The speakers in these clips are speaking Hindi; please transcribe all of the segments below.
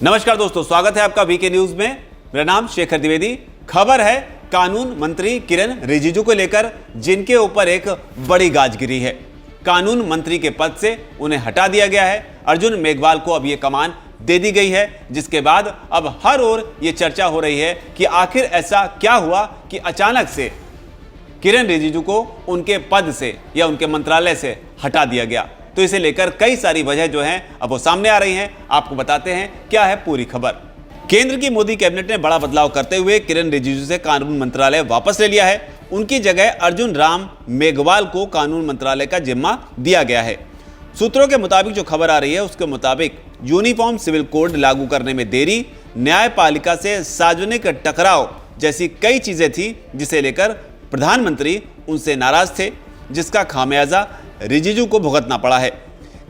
नमस्कार दोस्तों, स्वागत है आपका वीके न्यूज में। मेरा नाम शेखर द्विवेदी। खबर है कानून मंत्री किरण रिजिजू को लेकर, जिनके ऊपर एक बड़ी गाज गिरी है। कानून मंत्री के पद से उन्हें हटा दिया गया है। अर्जुन मेघवाल को अब ये कमान दे दी गई है, जिसके बाद अब हर ओर ये चर्चा हो रही है कि आखिर ऐसा क्या हुआ कि अचानक से किरण रिजिजू को उनके पद से या उनके मंत्रालय से हटा दिया गया। तो इसे लेकर कई सारी वजह जो हैं अब वो सामने आ रही हैं। आपको बताते हैं क्या है पूरी खबर। केंद्र की मोदी कैबिनेट ने बड़ा बदलाव करते हुए किरण रिजिजू से कानून मंत्रालय वापस ले लिया है। उनकी जगह अर्जुन राम मेघवाल को कानून मंत्रालय का जिम्मा दिया गया है। सूत्रों के मुताबिक जो खबर आ रही है उसके मुताबिक यूनिफॉर्म सिविल कोड लागू करने में देरी, न्यायपालिका से सार्वजनिक टकराव जैसी कई चीजें थी, जिसे लेकर प्रधानमंत्री उनसे नाराज थे, जिसका खामियाजा रिजिजू को भुगतना पड़ा है।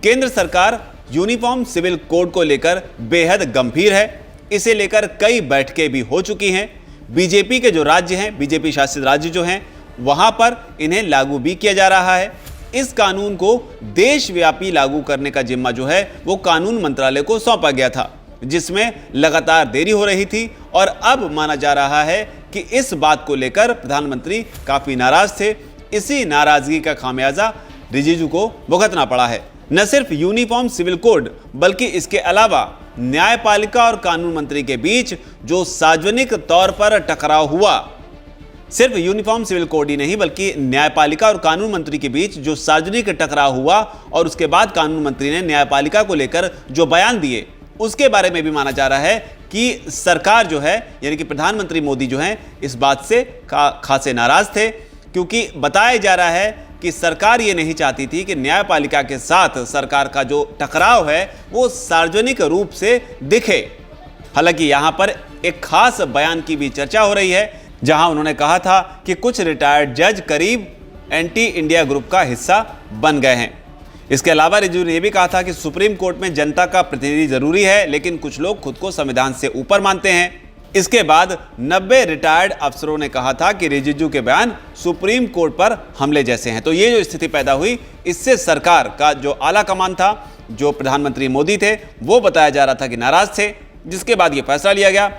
केंद्र सरकार यूनिफॉर्म सिविल कोड को लेकर बेहद गंभीर है। इसे लेकर कई बैठकें भी हो चुकी हैं। बीजेपी के जो राज्य हैं, बीजेपी शासित राज्य जो हैं, वहां पर इन्हें लागू भी किया जा रहा है। इस कानून को देशव्यापी लागू करने का जिम्मा जो है वो कानून मंत्रालय को सौंपा गया था, जिसमें लगातार देरी हो रही थी। और अब माना जा रहा है कि इस बात को लेकर प्रधानमंत्री काफी नाराज थे। इसी नाराजगी का खामियाजा रिजिजू को भुगतना पड़ा है। न सिर्फ यूनिफॉर्म सिविल कोड, बल्कि इसके अलावा न्यायपालिका और कानून मंत्री के बीच जो सार्वजनिक तौर पर टकराव हुआ, सिर्फ यूनिफॉर्म सिविल कोड ही नहीं बल्कि न्यायपालिका और कानून मंत्री के बीच जो सार्वजनिक टकराव हुआ और उसके बाद कानून मंत्री ने न्यायपालिका को लेकर जो बयान दिए, उसके बारे में भी माना जा रहा है कि सरकार जो है, यानी कि प्रधानमंत्री मोदी जो हैं, इस बात से खासे नाराज थे, क्योंकि बताया जा रहा है कि सरकार ये नहीं चाहती थी कि न्यायपालिका के साथ सरकार का जो टकराव है वो सार्वजनिक रूप से दिखे। हालांकि यहाँ पर एक खास बयान की भी चर्चा हो रही है, जहां उन्होंने कहा था कि कुछ रिटायर्ड जज करीब एंटी इंडिया ग्रुप का हिस्सा बन गए हैं। इसके अलावा रिजिजू ने यह भी कहा था कि सुप्रीम कोर्ट में जनता का प्रतिनिधि जरूरी है, लेकिन कुछ लोग खुद को संविधान से ऊपर मानते हैं। इसके बाद 90 रिटायर्ड अफसरों ने कहा था कि रिजिजू के बयान सुप्रीम कोर्ट पर हमले जैसे हैं। तो ये जो स्थिति पैदा हुई, इससे सरकार का जो आला कमान था, जो प्रधानमंत्री मोदी थे, वो बताया जा रहा था कि नाराज थे, जिसके बाद ये फैसला लिया गया।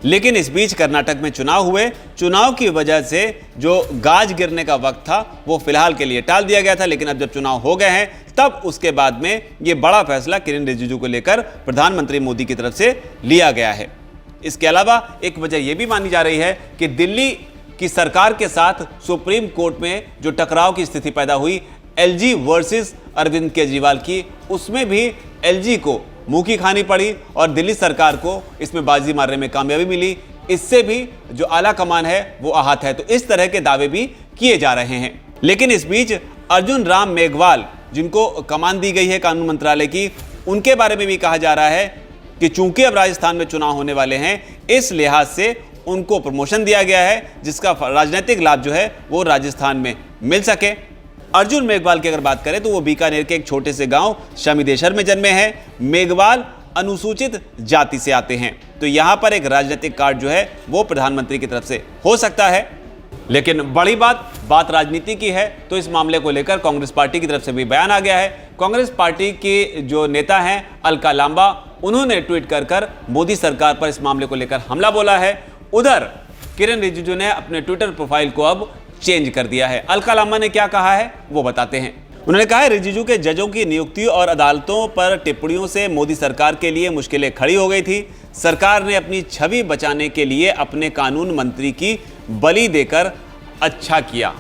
लेकिन इस बीच कर्नाटक में चुनाव हुए। चुनाव की वजह से जो गाज गिरने का वक्त था वो फिलहाल के लिए टाल दिया गया था। लेकिन अब जब चुनाव हो गए हैं, तब उसके बाद में ये बड़ा फैसला किरण रिजिजू को लेकर प्रधानमंत्री मोदी की तरफ से लिया गया है। इसके अलावा एक वजह यह भी मानी जा रही है कि दिल्ली की सरकार के साथ सुप्रीम कोर्ट में जो टकराव की स्थिति पैदा हुई, एलजी वर्सेस अरविंद केजरीवाल की, उसमें भी एलजी को मुंह की खानी पड़ी और दिल्ली सरकार को इसमें बाजी मारने में कामयाबी मिली। इससे भी जो आला कमान है वो आहत है। तो इस तरह के दावे भी किए जा रहे हैं। लेकिन इस बीच अर्जुन राम मेघवाल, जिनको कमान दी गई है कानून मंत्रालय की, उनके बारे में भी कहा जा रहा है कि चूंकि अब राजस्थान में चुनाव होने वाले हैं, इस लिहाज से उनको प्रमोशन दिया गया है, जिसका राजनीतिक लाभ जो है वो राजस्थान में मिल सके। अर्जुन मेघवाल की अगर बात करें तो वो बीकानेर के एक छोटे से गांव शमीदेशर में जन्मे हैं। मेघवाल अनुसूचित जाति से आते हैं। तो यहां पर एक राजनीतिक कार्ड जो है वो प्रधानमंत्री की तरफ से हो सकता है। लेकिन बड़ी बात राजनीति की है, तो इस मामले को लेकर कांग्रेस पार्टी की तरफ से भी बयान आ गया है। कांग्रेस पार्टी के जो नेता हैं अलका लांबा, उन्होंने ट्वीट कर मोदी सरकार पर इस मामले को लेकर हमला बोला है। उधर किरण रिजिजू ने अपने ट्विटर प्रोफाइल को अब चेंज कर दिया है। अलका लांबा ने क्या कहा है वो बताते हैं। उन्होंने कहा है, रिजिजू के जजों की नियुक्ति और अदालतों पर टिप्पणियों से मोदी सरकार के लिए मुश्किलें खड़ी हो गई थी। सरकार ने अपनी छवि बचाने के लिए अपने कानून मंत्री की बलि देकर अच्छा किया।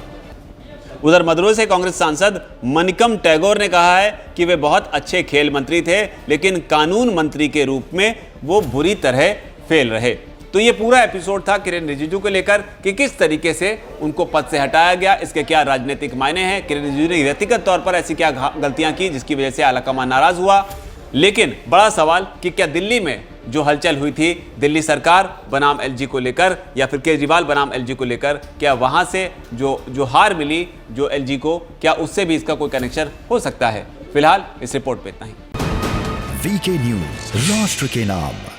उधर मदुरै से कांग्रेस सांसद मनिकम टैगोर ने कहा है कि वे बहुत अच्छे खेल मंत्री थे, लेकिन कानून मंत्री के रूप में वो बुरी तरह फेल रहे। तो ये पूरा एपिसोड था किरण रिजिजू को लेकर कि किस तरीके से उनको पद से हटाया गया, इसके क्या राजनीतिक मायने हैं, किरण रिजिजू ने व्यक्तिगत तौर पर ऐसी क्या गलतियां की जिसकी वजह से आलाकमान नाराज हुआ। लेकिन बड़ा सवाल कि क्या दिल्ली में जो हलचल हुई थी दिल्ली सरकार बनाम एलजी को लेकर, या फिर केजरीवाल बनाम एलजी को लेकर, क्या वहां से जो हार मिली जो एलजी को, क्या उससे भी इसका कोई कनेक्शन हो सकता है? फिलहाल इस रिपोर्ट पे इतना ही। वीके न्यूज, राष्ट्र के नाम।